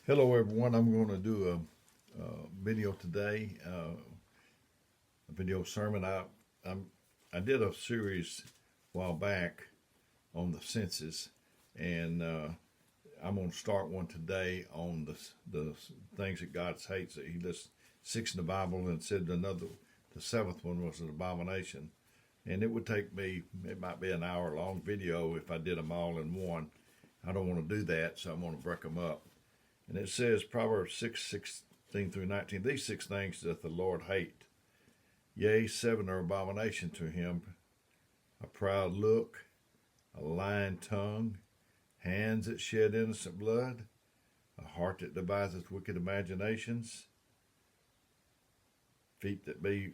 Hello, everyone. I'm going to do a video today, a video sermon. I'm, I did a series a while back on the senses, and I'm going to start one today on the things that God hates. That He lists six in the Bible and said the seventh one was an abomination. And it would take me, it might be an hour long video if I did them all in one. I don't want to do that, so I'm going to break them up. And it says, Proverbs 6:16 through 19, these six things doth the Lord hate. Yea, seven are abomination to him: a proud look, a lying tongue, hands that shed innocent blood, a heart that deviseth wicked imaginations, feet that be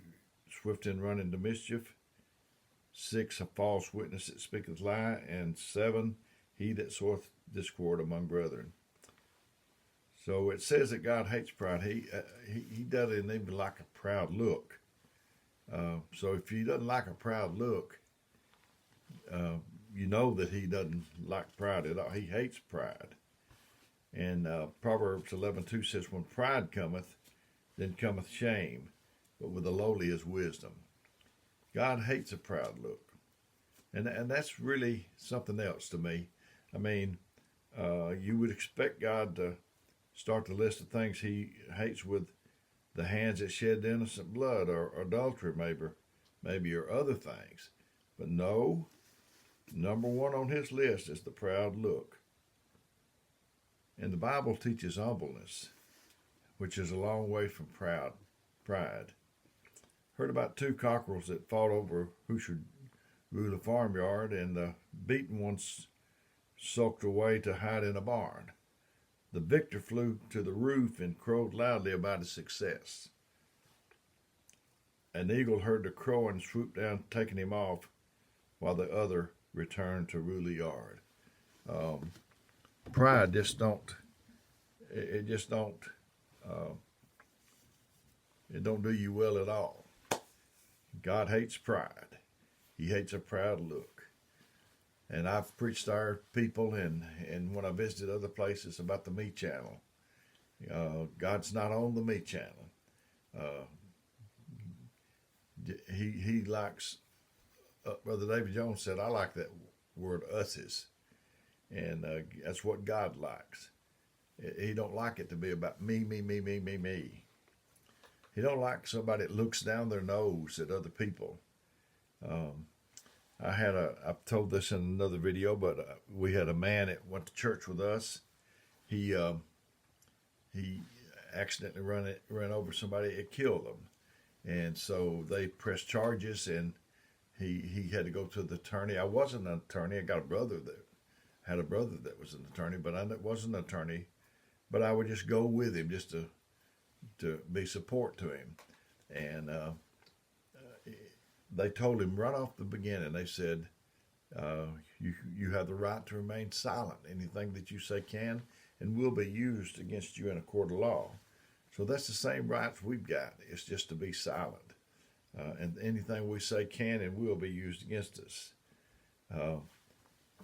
swift in running to mischief, 6, a false witness that speaketh lie, and 7, he that soweth discord among brethren. So it says that God hates pride. He doesn't even like a proud look. So if he doesn't like a proud look, you know that he doesn't like pride at all. He hates pride. And Proverbs 11:2 says, when pride cometh, then cometh shame, but with the lowly is wisdom. God hates a proud look. And that's really something else to me. I mean, you would expect God to start the list of things he hates with the hands that shed innocent blood, or adultery maybe, or other things. But no, number one on his list is the proud look. And the Bible teaches humbleness, which is a long way from pride. Heard about two cockerels that fought over who should rule the farmyard, and the beaten ones sulked away to hide in a barn. The victor flew to the roof and crowed loudly about his success. An eagle heard the crow and swooped down, taking him off, while the other returned to rule the yard. Pride just don't. It just don't. It don't do you well at all. God hates pride. He hates a proud look. And I've preached to our people, and when I visited other places, about the Me Channel. God's not on the Me Channel. He likes, Brother David Jones said, I like that word us's. And that's what God likes. He don't like it to be about me. He don't like somebody that looks down their nose at other people. I've told this in another video, but we had a man that went to church with us. He accidentally ran over somebody. It killed him, and so they pressed charges, and he had to go to the attorney. I wasn't an attorney. I got a brother that was an attorney, but I wasn't an attorney. But I would just go with him just to be support to him, and they told him right off the beginning. They said, you have the right to remain silent. Anything that you say can and will be used against you in a court of law. So that's the same rights we've got. It's just to be silent. And anything we say can and will be used against us.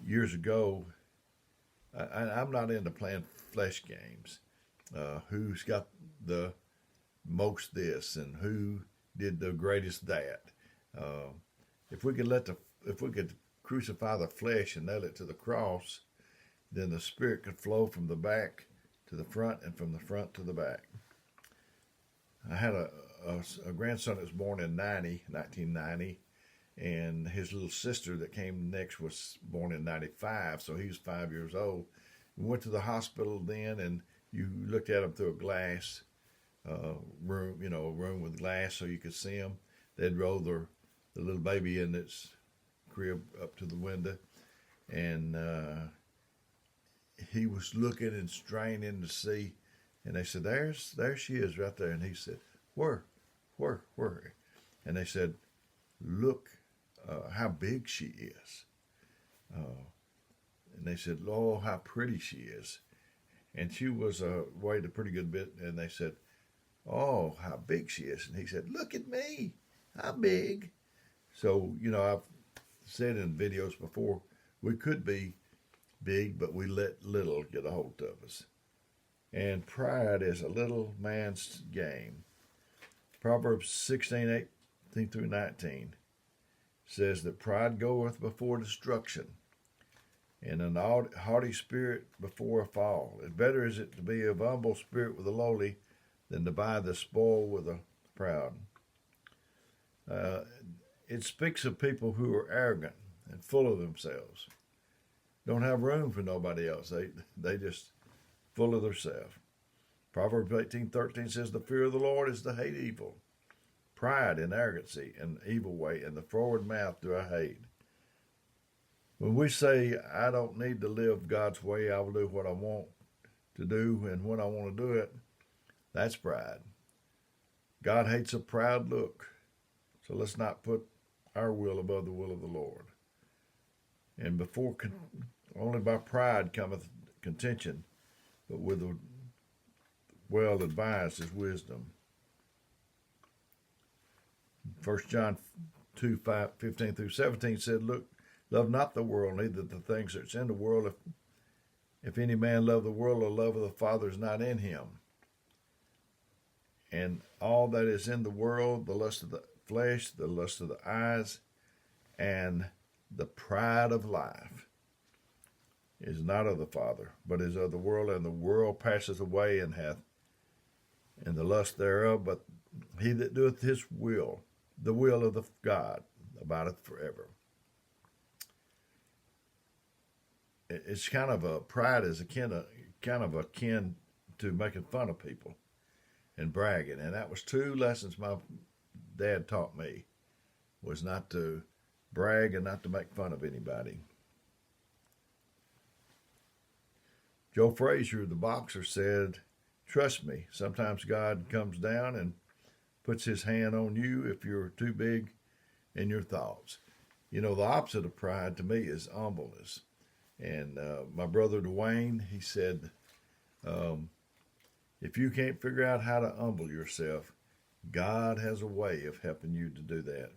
Years ago, I'm not into playing flesh games. Who's got the most this and who did the greatest that. If we could crucify the flesh and nail it to the cross, then the spirit could flow from the back to the front and from the front to the back. I had a grandson that was born in 1990, and his little sister that came next was born in 95, so he was 5 years old. We went to the hospital then, and you looked at him through a glass room, a room with glass so you could see him. They'd roll the little baby in its crib up to the window, and he was looking and straining to see, and they said, there she is right there. And he said, where? And they said, look how big she is. And they said, oh, how pretty she is. And she was weighed a pretty good bit, and they said, oh, how big she is. And he said, look at me, I'm big. So, I've said in videos before, we could be big, but we let little get a hold of us. And pride is a little man's game. Proverbs 16:18 through 19 says that pride goeth before destruction, and an haughty spirit before a fall. It better is it to be of humble spirit with the lowly than to buy the spoil with the proud. Uh, it speaks of people who are arrogant and full of themselves. Don't have room for nobody else. They just full of themselves. Proverbs 18:13 says, "The fear of the Lord is to hate evil. Pride and arrogancy and evil way and the forward mouth do I hate." When we say, "I don't need to live God's way, I will do what I want to do and when I want to do it," that's pride. God hates a proud look. So let's not put our will above the will of the Lord. And only by pride cometh contention, but with the well advised is wisdom. 1 John 2:15 through 17 said, "Look, love not the world, neither the things that's in the world. If any man love the world, the love of the Father is not in him. And all that is in the world, the lust of the flesh, the lust of the eyes, and the pride of life, is not of the Father, but is of the world, and the world passeth away and the lust thereof, but he that doeth his will, the will of the God, abideth forever." It's kind of pride is kind of akin to making fun of people and bragging, and that was two lessons my dad taught me, was not to brag and not to make fun of anybody. Joe Frazier, the boxer, said, "Trust me, sometimes God comes down and puts his hand on you if you're too big in your thoughts." The opposite of pride to me is humbleness. And my brother Dwayne, he said, if you can't figure out how to humble yourself, God has a way of helping you to do that.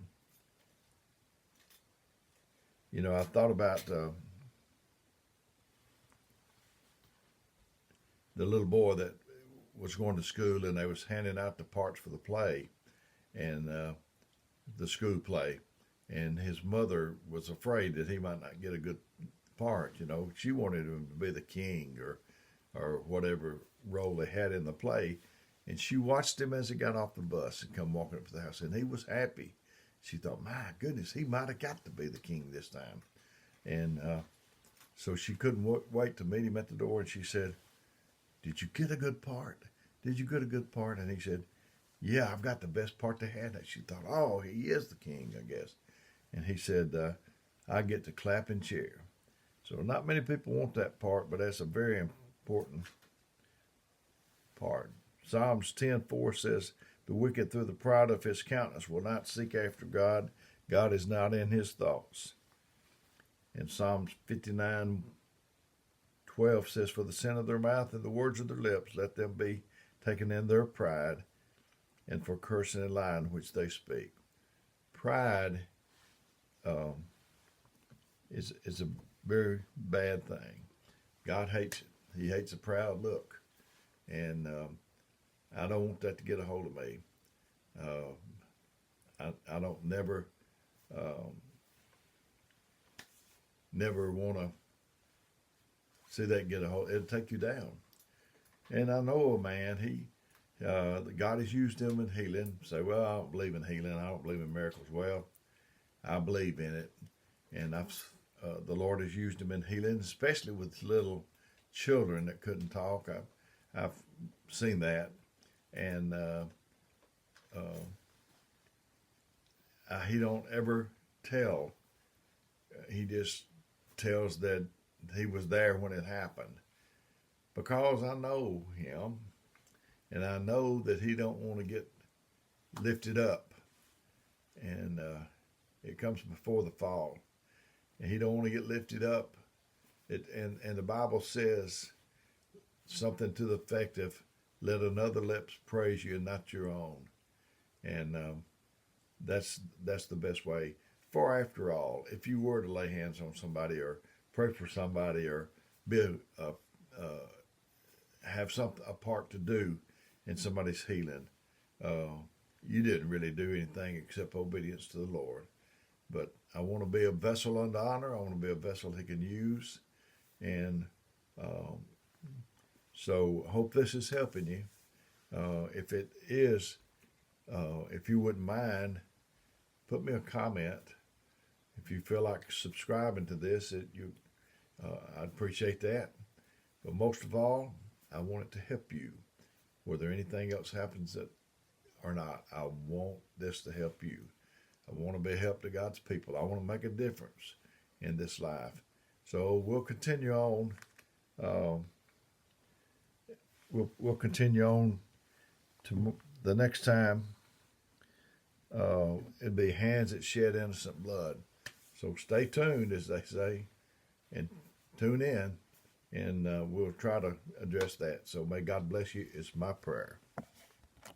I thought about the little boy that was going to school, and they was handing out the parts for the play, and the school play, and his mother was afraid that he might not get a good part. She wanted him to be the king or whatever role they had in the play, and she watched him as he got off the bus and come walking up to the house, and he was happy. She thought, "My goodness, he might have got to be the king this time." And so she couldn't wait to meet him at the door, and she said, "Did you get a good part? Did you get a good part?" And he said, "Yeah, I've got the best part they had." And she thought, "Oh, he is the king, I guess." And he said, "I get to clap and cheer." So not many people want that part, but that's a very important part. Psalms 10:4 says, "The wicked through the pride of his countenance will not seek after God. God is not in his thoughts." And Psalms 59:12 says, "For the sin of their mouth and the words of their lips, let them be taken in their pride, and for cursing and lying which they speak." Pride is a very bad thing. God hates it. He hates a proud look. And I don't want that to get a hold of me. I don't never want to see that get a hold. It'll take you down. And I know a man, God has used him in healing. Say, "Well, I don't believe in healing. I don't believe in miracles." Well, I believe in it. And the Lord has used him in healing, especially with little children that couldn't talk. I've seen that. And he don't ever tell. He just tells that he was there when it happened, because I know him, and I know that he don't want to get lifted up, and it comes before the fall, and he don't want to get lifted up. And the Bible says something to the effect of, "Let another lips praise you and not your own." And that's the best way. For after all, if you were to lay hands on somebody or pray for somebody or have a part to do in somebody's healing. You didn't really do anything except obedience to the Lord. But I want to be a vessel unto honor. I want to be a vessel He can use, and um, so hope this is helping you. If it is, if you wouldn't mind, put me a comment. If you feel like subscribing to this, I'd appreciate that. But most of all, I want it to help you. Whether anything else happens that or not, I want this to help you. I want to be a help to God's people. I want to make a difference in this life. So we'll continue on. We'll continue on to the next time. It'll be hands that shed innocent blood. So stay tuned, as they say, and tune in, and we'll try to address that. So may God bless you is my prayer.